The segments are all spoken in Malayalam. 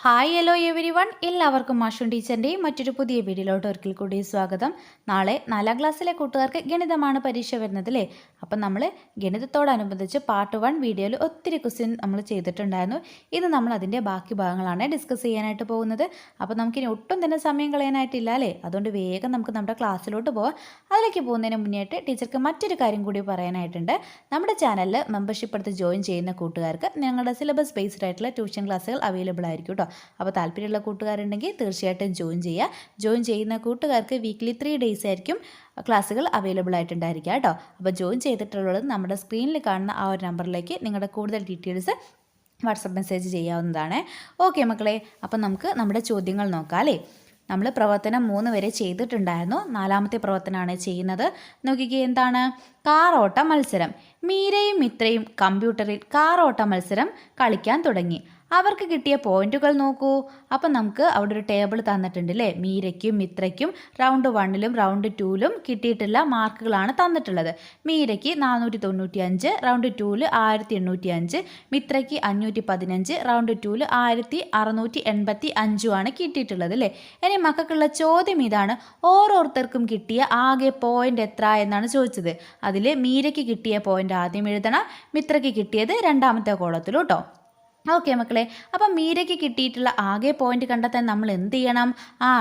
ഹായ് ഹലോ എവരി വൺ, എല്ലാവർക്കും മാഷുൻ ടീച്ചറിൻ്റെയും മറ്റൊരു പുതിയ വീഡിയോയിലോട്ട് ഒരിക്കൽ കൂടി സ്വാഗതം. നാളെ 4ാം ക്ലാസ്സിലെ കൂട്ടുകാർക്ക് ഗണിതമാണ് പരീക്ഷ വരുന്നത് അല്ലേ. അപ്പം നമ്മൾ ഗണിതത്തോടനുബന്ധിച്ച് പാർട്ട് 1 വീഡിയോയിൽ ഒത്തിരി ക്വസ്റ്റ്യൻ നമ്മൾ ചെയ്തിട്ടുണ്ടായിരുന്നു. ഇത് നമ്മൾ അതിൻ്റെ ബാക്കി ഭാഗങ്ങളാണ് ഡിസ്കസ് ചെയ്യാനായിട്ട് പോകുന്നത്. അപ്പോൾ നമുക്കിനി ഒട്ടും തന്നെ സമയം കളയാനായിട്ടില്ല അല്ലേ. അതുകൊണ്ട് വേഗം നമുക്ക് നമ്മുടെ ക്ലാസ്സിലോട്ട് പോകാം. അതിലേക്ക് പോകുന്നതിന് മുന്നേയായിട്ട് ടീച്ചർക്ക് മറ്റൊരു കാര്യം കൂടി പറയാനായിട്ടുണ്ട്. നമ്മുടെ ചാനലിൽ മെമ്പർഷിപ്പ് എടുത്ത് ജോയിൻ ചെയ്യുന്ന കൂട്ടുകാർക്ക് ഞങ്ങളുടെ സിലബസ് ബേസ്ഡ് ആയിട്ടുള്ള ട്യൂഷൻ ക്ലാസ്സുകൾ അവൈലബിൾ ആയിരിക്കും കേട്ടോ. അപ്പോൾ താല്പര്യമുള്ള കൂട്ടുകാരുണ്ടെങ്കിൽ തീർച്ചയായിട്ടും ജോയിൻ ചെയ്യുക. ജോയിൻ ചെയ്യുന്ന കൂട്ടുകാർക്ക് വീക്ക്ലി 3 ഡേയ്സ് ആയിരിക്കും ക്ലാസ്സുകൾ അവൈലബിൾ ആയിട്ടുണ്ടായിരിക്കുക കേട്ടോ. അപ്പോൾ ജോയിൻ ചെയ്തിട്ടുള്ളത് നമ്മുടെ സ്ക്രീനിൽ കാണുന്ന ആ ഒരു നമ്പറിലേക്ക് നിങ്ങളുടെ കൂടുതൽ ഡീറ്റെയിൽസ് വാട്സപ്പ് മെസ്സേജ് ചെയ്യാവുന്നതാണ്. ഓക്കെ മക്കളെ, അപ്പം നമുക്ക് നമ്മുടെ ചോദ്യങ്ങൾ നോക്കാം അല്ലേ. നമ്മൾ പ്രവർത്തനം 3 വരെ ചെയ്തിട്ടുണ്ടായിരുന്നു. 4ാമത്തെ പ്രവർത്തനമാണ് ചെയ്യുന്നത്. നോക്കിക്കേ, എന്താണ്? കാറോട്ട മത്സരം. മീരയും മിത്രയും കമ്പ്യൂട്ടറിൽ കാറോട്ട മത്സരം കളിക്കാൻ തുടങ്ങി. അവർക്ക് കിട്ടിയ പോയിന്റുകൾ നോക്കൂ. അപ്പം നമുക്ക് അവിടെ ഒരു ടേബിൾ തന്നിട്ടുണ്ട് അല്ലേ. മീരയ്ക്കും മിത്രയ്ക്കും റൗണ്ട് 1ലും റൗണ്ട് 2ലും കിട്ടിയിട്ടുള്ള മാർക്കുകളാണ് തന്നിട്ടുള്ളത്. മീരയ്ക്ക് 495, റൗണ്ട് 2ൽ 1805, മിത്രയ്ക്ക് 515, റൗണ്ട് 2ൽ 1685 ആണ് കിട്ടിയിട്ടുള്ളത് അല്ലേ. ഇനി മക്കൾക്കുള്ള ചോദ്യം ഇതാണ്: ഓരോരുത്തർക്കും കിട്ടിയ ആകെ പോയിന്റ് എത്ര എന്നാണ് ചോദിച്ചത്. അതിൽ മീരയ്ക്ക് കിട്ടിയ പോയിന്റ് ആദ്യം എഴുതണം, മിത്രയ്ക്ക് കിട്ടിയത് 2ാമത്തെ കോളത്തിലും കേട്ടോ. ഓക്കെ മക്കളെ, അപ്പം മീരയ്ക്ക് കിട്ടിയിട്ടുള്ള ആകെ പോയിന്റ് കണ്ടെത്താൻ നമ്മൾ എന്ത് ചെയ്യണം?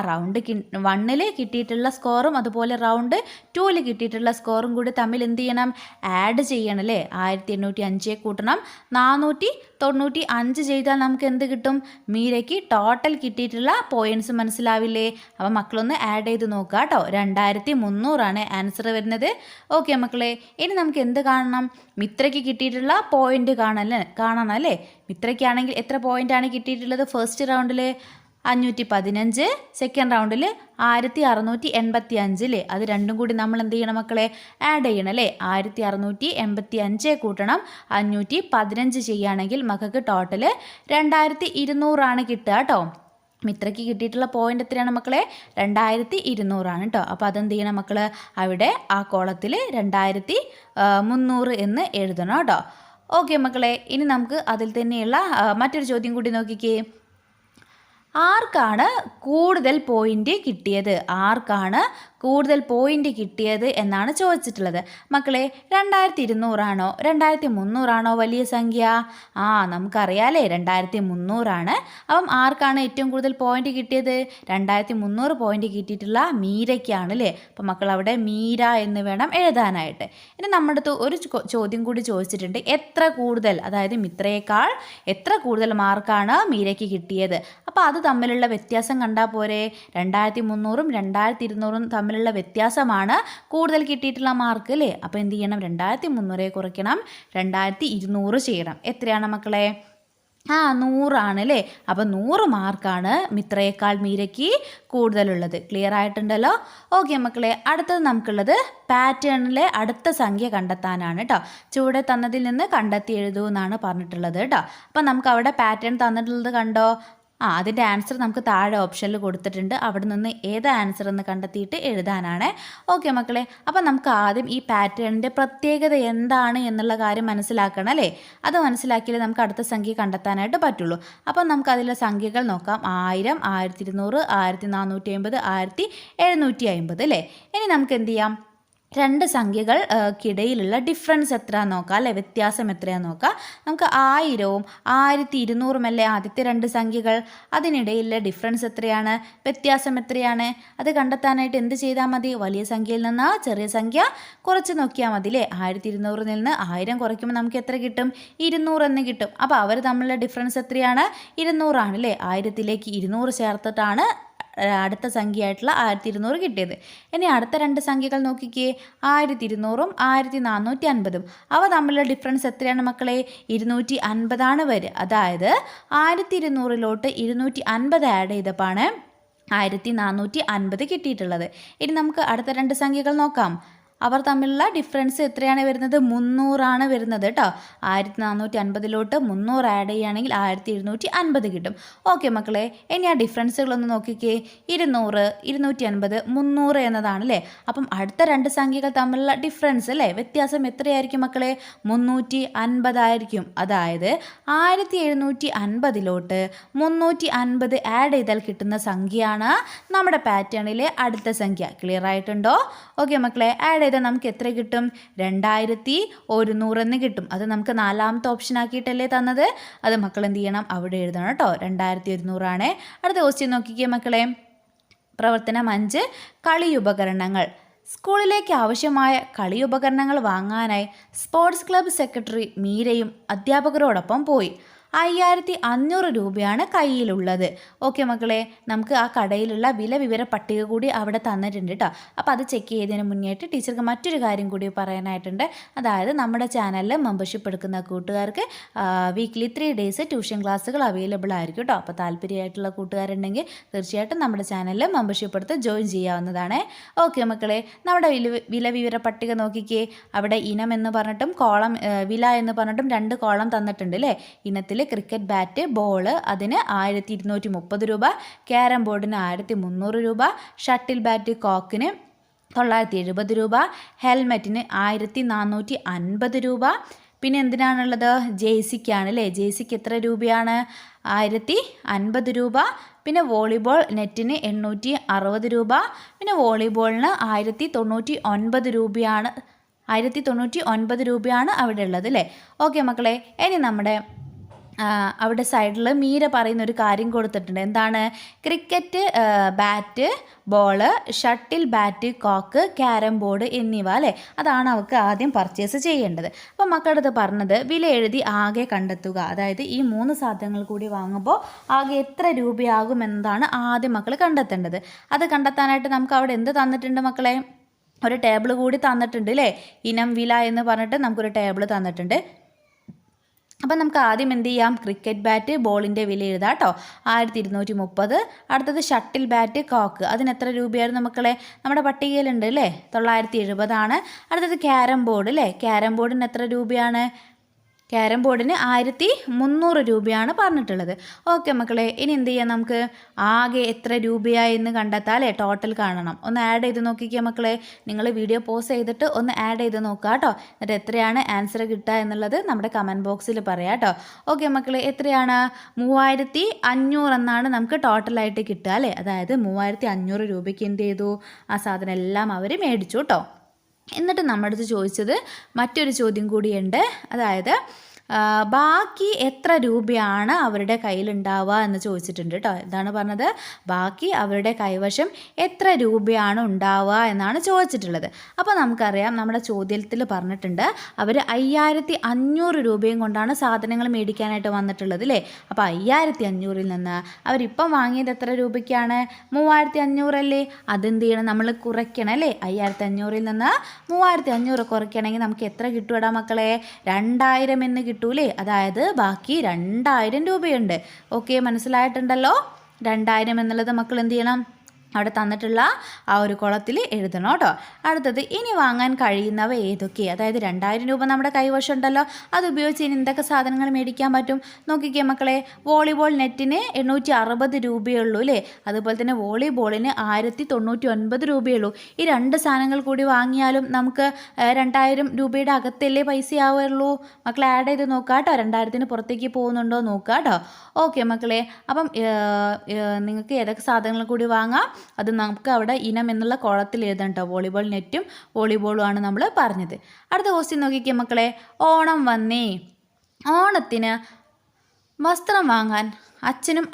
റൗണ്ട് 1ൽ കിട്ടിയിട്ടുള്ള സ്കോറും അതുപോലെ റൗണ്ട് 2ൽ കിട്ടിയിട്ടുള്ള സ്കോറും കൂടി തമ്മിൽ എന്ത് ചെയ്യണം? ആഡ് ചെയ്യണം അല്ലേ. 1805 കൂട്ടണം 495 ചെയ്താൽ നമുക്ക് എന്ത് കിട്ടും? മീരയ്ക്ക് ടോട്ടൽ കിട്ടിയിട്ടുള്ള പോയിന്റ്സ് മനസ്സിലാവില്ലേ? അപ്പം മക്കളൊന്ന് ആഡ് ചെയ്ത് നോക്കുക കേട്ടോ. 2300 ആൻസർ വരുന്നത്. ഓക്കെ മക്കളെ, ഇനി നമുക്ക് എന്ത് കാണണം? മിത്രയ്ക്ക് കിട്ടിയിട്ടുള്ള പോയിന്റ് കാണണം അല്ലേ. മിത്രയ്ക്കാണെങ്കിൽ എത്ര പോയിൻ്റാണ് കിട്ടിയിട്ടുള്ളത്? ഫസ്റ്റ് റൗണ്ടിൽ 515, സെക്കൻഡ് റൗണ്ടിൽ 1685 അത് രണ്ടും കൂടി നമ്മൾ എന്ത് ചെയ്യണം മക്കളെ? ആഡ് ചെയ്യണം അല്ലേ. 1685 കൂട്ടണം 515 ചെയ്യുകയാണെങ്കിൽ മക്കൾക്ക് ടോട്ടൽ 2200 കിട്ടുക കേട്ടോ. മിത്രയ്ക്ക് കിട്ടിയിട്ടുള്ള പോയിന്റ് എത്രയാണ് മക്കളെ? 2200 കേട്ടോ. അപ്പോൾ അതെന്ത് ചെയ്യണം മക്കൾ? അവിടെ ആ കോളത്തിൽ 2300 എന്ന് എഴുതണം കേട്ടോ. ഓക്കെ മക്കളെ, ഇനി നമുക്ക് അതിൽ തന്നെയുള്ള മറ്റൊരു ചോദ്യം കൂടി നോക്കിക്കേ. ആർക്കാണ് കൂടുതൽ പോയിന്റ് കിട്ടിയത്? ആർക്കാണ് കൂടുതൽ പോയിന്റ് കിട്ടിയത് എന്നാണ് ചോദിച്ചിട്ടുള്ളത്. മക്കളെ, 2200 2300 വലിയ സംഖ്യ? നമുക്കറിയാലേ 2300. അപ്പം ആർക്കാണ് ഏറ്റവും കൂടുതൽ പോയിന്റ് കിട്ടിയത്? 2300 പോയിന്റ് കിട്ടിയിട്ടുള്ള മീരയ്ക്കാണ് അല്ലേ. അപ്പം മക്കൾ അവിടെ മീര എന്ന് വേണം എഴുതാനായിട്ട്. ഇനി നമ്മുടെ അടുത്ത് ഒരു ചോദ്യം കൂടി ചോദിച്ചിട്ടുണ്ട്. എത്ര കൂടുതൽ, അതായത് മിത്രയേക്കാൾ എത്ര കൂടുതൽ മാർക്കാണ് മീരയ്ക്ക് കിട്ടിയത്? അപ്പോൾ അത് തമ്മിലുള്ള വ്യത്യാസം കണ്ടാൽ പോരെ. 2300ഉം 2200ഉം തമ്മിലുള്ള വ്യത്യാസമാണ് കൂടുതൽ കിട്ടിയിട്ടുള്ള മാർക്ക് അല്ലേ. അപ്പോൾ എന്ത് ചെയ്യണം? 2300 കുറയ്ക്കണം, 2200 ചെയ്യണം. എത്രയാണ് മക്കളെ? 100 അല്ലേ. അപ്പോൾ 100 മാർക്കാണ് മിത്രയേക്കാൾ മീരയ്ക്ക് കൂടുതലുള്ളത്. ക്ലിയർ ആയിട്ടുണ്ടല്ലോ. ഓക്കെ മക്കളെ, അടുത്തത് നമുക്കുള്ളത് പാറ്റേണിലെ അടുത്ത സംഖ്യ കണ്ടെത്താനാണ് കേട്ടോ. ചുവടെ തന്നതിൽ നിന്ന് കണ്ടെത്തി എഴുതൂ എന്നാണ് പറഞ്ഞിട്ടുള്ളത് കേട്ടോ. അപ്പം നമുക്ക് അവിടെ പാറ്റേൺ തന്നിട്ടുള്ളത് കണ്ടോ? അതിൻ്റെ ആൻസർ നമുക്ക് താഴെ ഓപ്ഷനിൽ കൊടുത്തിട്ടുണ്ട്. അവിടെ നിന്ന് ഏത് ആൻസർ എന്ന് കണ്ടെത്തിയിട്ട് എഴുതാനാണ്. ഓക്കെ മക്കളെ, അപ്പം നമുക്ക് ആദ്യം ഈ പാറ്റേണിൻ്റെ പ്രത്യേകത എന്താണ് എന്നുള്ള കാര്യം മനസ്സിലാക്കണം അല്ലേ. അത് മനസ്സിലാക്കിയാലേ നമുക്ക് അടുത്ത സംഖ്യ കണ്ടെത്താനായിട്ട് പറ്റുള്ളൂ. അപ്പം നമുക്ക് അതിലെ സംഖ്യകൾ നോക്കാം. 1000, 1200, 1450, 1750 അല്ലേ. ഇനി നമുക്ക് എന്ത് ചെയ്യാം? 2 സംഖ്യകൾക്കിടയിലുള്ള ഡിഫറൻസ് എത്രയാണെന്ന് നോക്കാം അല്ലേ. വ്യത്യാസം എത്രയാണെന്ന് നോക്കാം. നമുക്ക് 1000ഉം 1200ഉം അല്ലേ ആദ്യത്തെ 2 സംഖ്യകൾ. അതിനിടയിലുള്ള ഡിഫറൻസ് എത്രയാണ്? വ്യത്യാസം എത്രയാണ്? അത് കണ്ടെത്താനായിട്ട് എന്ത് ചെയ്താൽ മതി? വലിയ സംഖ്യയിൽ നിന്ന് ചെറിയ സംഖ്യ കുറച്ച് നോക്കിയാൽ മതി അല്ലേ. 1200 നിന്ന് 1000 കുറയ്ക്കുമ്പോൾ നമുക്ക് എത്ര കിട്ടും? 200 എന്ന് കിട്ടും. അപ്പോൾ അവർ തമ്മിലുള്ള ഡിഫറൻസ് എത്രയാണ്? 200 അല്ലേ. 1000ലേക്ക് 200 ചേർത്തിട്ടാണ് അടുത്ത സംഖ്യയായിട്ടുള്ള 1200 കിട്ടിയത്. ഇനി അടുത്ത 2 സംഖ്യകൾ നോക്കിക്കേ. 1200ഉം 1450ഉം. അവ തമ്മിലുള്ള ഡിഫറൻസ് എത്രയാണ് മക്കളെ? 250 വരിക. അതായത് 1200ലോട്ട് 250 ആഡ് ചെയ്തപ്പോഴാണ് 1450 കിട്ടിയിട്ടുള്ളത്. ഇനി നമുക്ക് അടുത്ത 2 സംഖ്യകൾ നോക്കാം. അവർ തമ്മിലുള്ള ഡിഫറൻസ് എത്രയാണ് വരുന്നത്? 300 വരുന്നത് കേട്ടോ. 1450 300 ആഡ് ചെയ്യുകയാണെങ്കിൽ 1750 കിട്ടും. ഓക്കെ മക്കളെ, ഇനി ആ ഡിഫറൻസുകളൊന്ന് നോക്കിക്കേ. 200, 250, 300 എന്നതാണ് അല്ലേ. അപ്പം അടുത്ത രണ്ട് സംഖ്യകൾ തമ്മിലുള്ള ഡിഫറൻസ് അല്ലേ, വ്യത്യാസം എത്രയായിരിക്കും മക്കളെ? 350 ആയിരിക്കും. അതായത് 1750 350 ആഡ് ചെയ്താൽ കിട്ടുന്ന സംഖ്യയാണ് നമ്മുടെ പാറ്റേണിലെ അടുത്ത സംഖ്യ. ക്ലിയർ ആയിട്ടുണ്ടോ? ഓക്കെ മക്കളെ, ആഡ് ചെയ്താൽ നമുക്ക് എത്ര കിട്ടും? 2100 എന്ന് കിട്ടും. അത് നമുക്ക് നാലാമത്തെ ഓപ്ഷൻ ആക്കിയിട്ടല്ലേ തന്നത്. അത് മക്കൾ എന്ത് ചെയ്യണം? അവിടെ എഴുതണം കേട്ടോ. 2100 ആണ്. അടുത്ത ക്വസ്റ്റ്യൻ നോക്കിക്കേ മക്കളെ. പ്രവർത്തനം 5, കളിയുപകരണങ്ങൾ. സ്കൂളിലേക്ക് ആവശ്യമായ കളിയുപകരണങ്ങൾ വാങ്ങാനായി സ്പോർട്സ് ക്ലബ്ബ് സെക്രട്ടറി മീരയും അധ്യാപകരോടൊപ്പം പോയി. 5500 രൂപയാണ് കയ്യിലുള്ളത്. ഓക്കെ മക്കളെ, നമുക്ക് ആ കടയിലുള്ള വില വിവര പട്ടിക കൂടി അവിടെ തന്നിട്ടുണ്ട് കേട്ടോ. അപ്പോൾ അത് ചെക്ക് ചെയ്തതിന് മുന്നേറ്റ് ടീച്ചർക്ക് മറ്റൊരു കാര്യം കൂടി പറയാനായിട്ടുണ്ട്. അതായത് നമ്മുടെ ചാനലിൽ മെമ്പർഷിപ്പ് എടുക്കുന്ന കൂട്ടുകാർക്ക് വീക്ക്ലി 3 days ട്യൂഷൻ ക്ലാസ്സുകൾ അവൈലബിൾ ആയിരിക്കും കേട്ടോ. അപ്പോൾ താല്പര്യമായിട്ടുള്ള കൂട്ടുകാരുണ്ടെങ്കിൽ തീർച്ചയായിട്ടും നമ്മുടെ ചാനലിൽ മെമ്പർഷിപ്പ് എടുത്ത് ജോയിൻ ചെയ്യാവുന്നതാണ്. ഓക്കെ മക്കളെ, നമ്മുടെ വില വിവര പട്ടിക നോക്കിക്കേ. അവിടെ ഇനം എന്ന് പറഞ്ഞിട്ടും കോളം വില എന്ന് പറഞ്ഞിട്ടും 2 കോളം തന്നിട്ടുണ്ട് അല്ലേ. ഇനത്തിൽ ക്രിക്കറ്റ് ബാറ്റ് ബോൾ അതിന് 1230 രൂപ, ക്യാരം ബോർഡിന് 1300 രൂപ, ഷട്ടിൽ ബാറ്റ് കോക്കിന് 970 രൂപ, ഹെൽമെറ്റിന് 1450 രൂപ. പിന്നെ എന്തിനാണുള്ളത്? ജേഴ്സിക്കാണ് അല്ലേ. ജേഴ്സിക്ക് എത്ര രൂപയാണ്? 1050 രൂപ. പിന്നെ വോളിബോൾ നെറ്റിന് 860 രൂപ. പിന്നെ വോളിബോളിന് 1099 രൂപയാണ്. 1099 രൂപയാണ് അവിടെ ഉള്ളത് അല്ലേ. ഓക്കെ മക്കളെ, ഇനി നമ്മുടെ അവിടെ സൈഡിൽ മീര പറയുന്ന ഒരു കാര്യം കൊടുത്തിട്ടുണ്ട്. എന്താണ്? Cricket bat ball, shuttle bat cock, carrom board എന്നിവ അല്ലേ. അതാണ് അവർക്ക് ആദ്യം പർച്ചേസ് ചെയ്യേണ്ടത്. അപ്പോൾ മക്കളുടെ അടുത്ത് പറഞ്ഞത് വില എഴുതി ആകെ കണ്ടെത്തുക. അതായത് ഈ 3 സാധനങ്ങൾ കൂടി വാങ്ങുമ്പോൾ ആകെ എത്ര രൂപയാകും എന്നതാണ് ആദ്യം മക്കൾ കണ്ടെത്തേണ്ടത്. അത് കണ്ടെത്താനായിട്ട് നമുക്ക് അവിടെ എന്ത് തന്നിട്ടുണ്ട് മക്കളെ? ഒരു ടേബിൾ കൂടി തന്നിട്ടുണ്ട് അല്ലേ. ഇനം വില എന്ന് പറഞ്ഞിട്ട് നമുക്കൊരു ടേബിൾ തന്നിട്ടുണ്ട്. അപ്പം നമുക്ക് ആദ്യം എന്ത് ചെയ്യാം? ക്രിക്കറ്റ് ബാറ്റ് ബോളിൻ്റെ വില എഴുതാം കേട്ടോ. 1230. അടുത്തത് ഷട്ടിൽ ബാറ്റ് കോക്ക്, അതിന് എത്ര രൂപയായിരുന്നു മക്കളെ? നമ്മുടെ പട്ടികയിലുണ്ട് അല്ലേ, 970 ആണ്. അടുത്തത് ക്യാരം ബോർഡ് അല്ലേ. ക്യാരം ബോർഡിന് എത്ര രൂപയാണ്? ക്യാരം ബോർഡിന് 1300 രൂപയാണ് പറഞ്ഞിട്ടുള്ളത്. ഓക്കെ മക്കളെ, ഇനി എന്ത് ചെയ്യാം? നമുക്ക് ആകെ എത്ര രൂപയായി എന്ന് കണ്ടെത്താം അല്ലേ. ടോട്ടൽ കാണണം. ഒന്ന് ആഡ് ചെയ്ത് നോക്കിക്കുക മക്കളെ. നിങ്ങൾ വീഡിയോ പോസ് ചെയ്തിട്ട് ഒന്ന് ആഡ് ചെയ്ത് നോക്കുക കേട്ടോ. എന്നിട്ട് എത്രയാണ് ആൻസർ കിട്ടുക എന്നുള്ളത് നമ്മുടെ കമൻറ്റ് ബോക്സിൽ പറയാം കേട്ടോ. ഓക്കെ മക്കളെ, എത്രയാണ്? 3500 എന്നാണ് നമുക്ക് ടോട്ടലായിട്ട് കിട്ടുക അല്ലേ. അതായത് 3500 രൂപയ്ക്ക് എന്ത് ചെയ്തു? ആ സാധനം എല്ലാം അവർ മേടിച്ചു കേട്ടോ. എന്നിട്ട് നമ്മുടെ അടുത്ത് ചോദിച്ചത് മറ്റൊരു ചോദ്യം കൂടിയുണ്ട്. അതായത് ബാക്കി എത്ര രൂപയാണ് അവരുടെ കയ്യിലുണ്ടാവുക എന്ന് ചോദിച്ചിട്ടുണ്ട് കേട്ടോ. എന്താണ് പറഞ്ഞത്? ബാക്കി അവരുടെ കൈവശം എത്ര രൂപയാണ് ഉണ്ടാവുക എന്നാണ് ചോദിച്ചിട്ടുള്ളത്. അപ്പോൾ നമുക്കറിയാം നമ്മുടെ ചോദ്യത്തിൽ പറഞ്ഞിട്ടുണ്ട് അവർ 5500 രൂപയും കൊണ്ടാണ് സാധനങ്ങൾ മേടിക്കാനായിട്ട് വന്നിട്ടുള്ളത് അല്ലേ. അപ്പോൾ 5500-ൽ നിന്ന് അവരിപ്പം വാങ്ങിയത് എത്ര രൂപയ്ക്കാണ്? 3500 അല്ലേ. അതെന്ത് ചെയ്യണം? നമ്മൾ കുറയ്ക്കണം അല്ലേ. 5500-ൽ നിന്ന് 3500 കുറയ്ക്കണമെങ്കിൽ നമുക്ക് എത്ര കിട്ടുമടാ മക്കളെ? 2000 എന്ന് കിട്ടൂലേ. അതായത് ബാക്കി 2000 രൂപയുണ്ട്. ഓക്കെ, മനസ്സിലായിട്ടുണ്ടല്ലോ. 2000 എന്നുള്ളത് മക്കൾ എന്ത് ചെയ്യണം? അവിടെ തന്നിട്ടുള്ള ആ ഒരു കുളത്തിൽ എഴുതണം കേട്ടോ. അടുത്തത് ഇനി വാങ്ങാൻ കഴിയുന്നവ ഏതൊക്കെ? അതായത് 2000 രൂപ നമ്മുടെ കൈവശം ഉണ്ടല്ലോ, അത് ഉപയോഗിച്ച് ഇനി എന്തൊക്കെ സാധനങ്ങൾ മേടിക്കാൻ പറ്റും നോക്കിക്കേ മക്കളെ. വോളിബോൾ നെറ്റിന് 860 രൂപയുള്ളൂ അല്ലേ. അതുപോലെ തന്നെ വോളിബോളിന് 1099 രൂപയുള്ളൂ. ഈ 2 സാധനങ്ങൾ കൂടി വാങ്ങിയാലും നമുക്ക് 2000 രൂപയുടെ അകത്തല്ലേ പൈസയാവുള്ളൂ. മക്കളെ ആഡ് ചെയ്ത് നോക്കുക കേട്ടോ. 2000-ന് പുറത്തേക്ക് പോകുന്നുണ്ടോ നോക്കുക കേട്ടോ. ഓക്കെ മക്കളെ, അപ്പം നിങ്ങൾക്ക് ഏതൊക്കെ സാധനങ്ങൾ കൂടി വാങ്ങാം അത് നമുക്ക് അവിടെ ഇനം എന്നുള്ള കോളത്തിൽ എഴുതണം കേട്ടോ. വോളിബോൾ നെറ്റും വോളിബോളും ആണ് നമ്മൾ പറഞ്ഞത്. അടുത്ത ക്വസ്റ്റ്യൻ നോക്കിക്കേ മക്കളെ. ഓണം വന്നേ. ഓണത്തിന് വസ്ത്രം വാങ്ങാൻ അച്ഛനും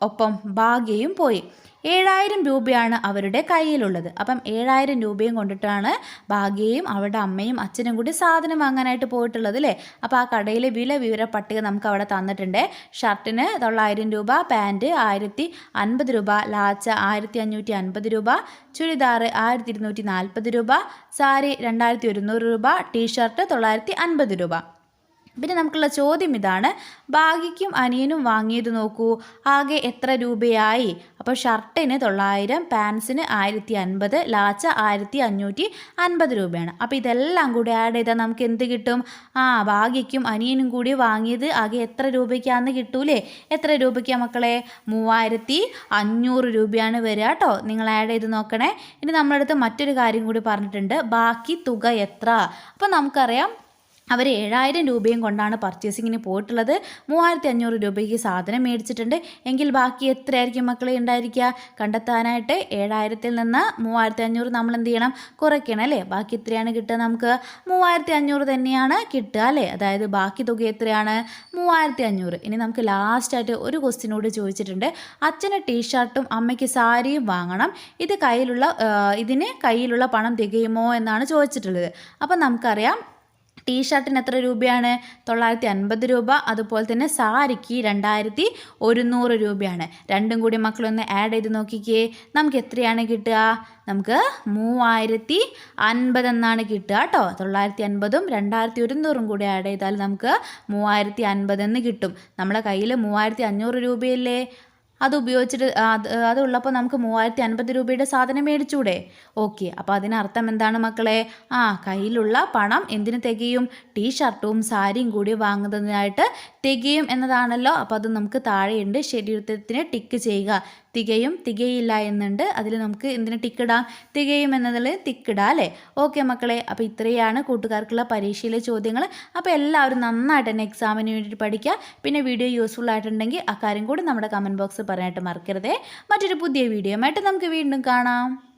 ഒപ്പം ഭാഗ്യയും പോയി. 7000 രൂപയാണ് അവരുടെ കയ്യിലുള്ളത്. അപ്പം 7000 രൂപയും കൊണ്ടിട്ടാണ് ഭാഗ്യയും അവരുടെ അമ്മയും അച്ഛനും കൂടി സാധനം വാങ്ങാനായിട്ട് പോയിട്ടുള്ളത് അല്ലേ. അപ്പോൾ ആ കടയിലെ വില വിവര പട്ടിക നമുക്ക് അവിടെ തന്നിട്ടുണ്ട്. ഷർട്ടിന് 900 രൂപ, പാൻറ്റ് 1050 രൂപ, ലാച്ച 1550 രൂപ, ചുരിദാർ 1240 രൂപ, സാരി 2100 രൂപ, ടീഷർട്ട് 950 രൂപ. പിന്നെ നമുക്കുള്ള ചോദ്യം ഇതാണ്, ഭാഗ്യയ്ക്കും അനിയനും വാങ്ങിയത് നോക്കൂ, ആകെ എത്ര രൂപയായി? അപ്പോൾ ഷർട്ടിന് 900, പാൻസിന് 1050, ലാച്ച 1550 രൂപയാണ്. അപ്പോൾ ഇതെല്ലാം കൂടി ആഡ് ചെയ്താൽ നമുക്ക് എന്ത് കിട്ടും? ഭാഗ്യയ്ക്കും അനിയനും കൂടി വാങ്ങിയത് ആകെ എത്ര രൂപയ്ക്കാന്ന് കിട്ടൂലേ? എത്ര രൂപയ്ക്കാണ് മക്കളെ? 3500 രൂപയാണ് വരിക കേട്ടോ. നിങ്ങൾ ആഡ് ചെയ്ത് നോക്കണേ. ഇനി നമ്മുടെ അടുത്ത് മറ്റൊരു കാര്യം കൂടി പറഞ്ഞിട്ടുണ്ട്, ബാക്കി തുക എത്ര? അപ്പോൾ നമുക്കറിയാം അവർ 7000 രൂപയും കൊണ്ടാണ് പർച്ചേസിങ്ങിന് പോയിട്ടുള്ളത്. 3500 രൂപയ്ക്ക് സാധനം മേടിച്ചിട്ടുണ്ട്. എങ്കിൽ ബാക്കി എത്രയായിരിക്കും മക്കളെ ഉണ്ടായിരിക്കുക? കണ്ടെത്താനായിട്ട് 7000-ൽ നിന്ന് 3500 നമ്മൾ എന്ത് ചെയ്യണം? കുറയ്ക്കണം അല്ലേ? ബാക്കി എത്രയാണ് കിട്ടുക? നമുക്ക് 3500 തന്നെയാണ് കിട്ടുക അല്ലേ? അതായത് ബാക്കി തുക എത്രയാണ്? 3500. ഇനി നമുക്ക് ലാസ്റ്റായിട്ട് ഒരു ക്വസ്റ്റ്യനോട് ചോദിച്ചിട്ടുണ്ട്, അച്ഛന് ടീഷർട്ടും അമ്മയ്ക്ക് സാരിയും വാങ്ങണം, ഇതിന് കയ്യിലുള്ള പണം തികയുമോ എന്നാണ് ചോദിച്ചിട്ടുള്ളത്. അപ്പം നമുക്കറിയാം ടീഷർട്ടിന് എത്ര രൂപയാണ്? 950 രൂപ. അതുപോലെ തന്നെ സാരിക്ക് 2100 രൂപയാണ്. രണ്ടും കൂടി മക്കളൊന്ന് ആഡ് ചെയ്ത് നോക്കിക്കേ. നമുക്ക് എത്രയാണ് കിട്ടുക? നമുക്ക് 3050 എന്നാണ് കിട്ടുക കേട്ടോ. 950ഉം 2100ഉം കൂടി ആഡ് ചെയ്താൽ നമുക്ക് 3050 എന്ന് കിട്ടും. നമ്മളെ കയ്യിൽ 3500 രൂപയല്ലേ? അത് ഉപയോഗിച്ചിട്ട് അതുള്ളപ്പോൾ നമുക്ക് 3050 രൂപയുടെ സാധനം മേടിച്ചൂടെ? ഓക്കെ, അപ്പോൾ അതിനർത്ഥം എന്താണ് മക്കളെ? കയ്യിലുള്ള പണം എന്തിനു തികയും? ടീഷർട്ടും സാരിയും കൂടി വാങ്ങുന്നതിനായിട്ട് തികയും എന്നതാണല്ലോ. അപ്പോൾ അത് നമുക്ക് താഴെയുണ്ട്, ശരീരത്തിന് ടിക്ക് ചെയ്യുക. തികയും തികയില്ല എന്നുണ്ട്, അതിൽ നമുക്ക് എന്തിനു ടിക്കിടാം? തികയും എന്നതിൽ ടിക്കിടാം അല്ലേ? ഓക്കെ മക്കളെ, അപ്പോൾ ഇത്രയാണ് കൂട്ടുകാർക്കുള്ള പരീക്ഷയിലെ ചോദ്യങ്ങൾ. അപ്പോൾ എല്ലാവരും നന്നായിട്ട് തന്നെ എക്സാമിന് വേണ്ടിയിട്ട് പഠിക്കുക. പിന്നെ വീഡിയോ യൂസ്ഫുൾ ആയിട്ടുണ്ടെങ്കിൽ ആ കാര്യം കൂടി നമ്മുടെ കമൻറ്റ് ബോക്സിൽ പറയാനായിട്ട് മറക്കരുതേ. മറ്റൊരു പുതിയ വീഡിയോ ആയിട്ട് നമുക്ക് വീണ്ടും കാണാം.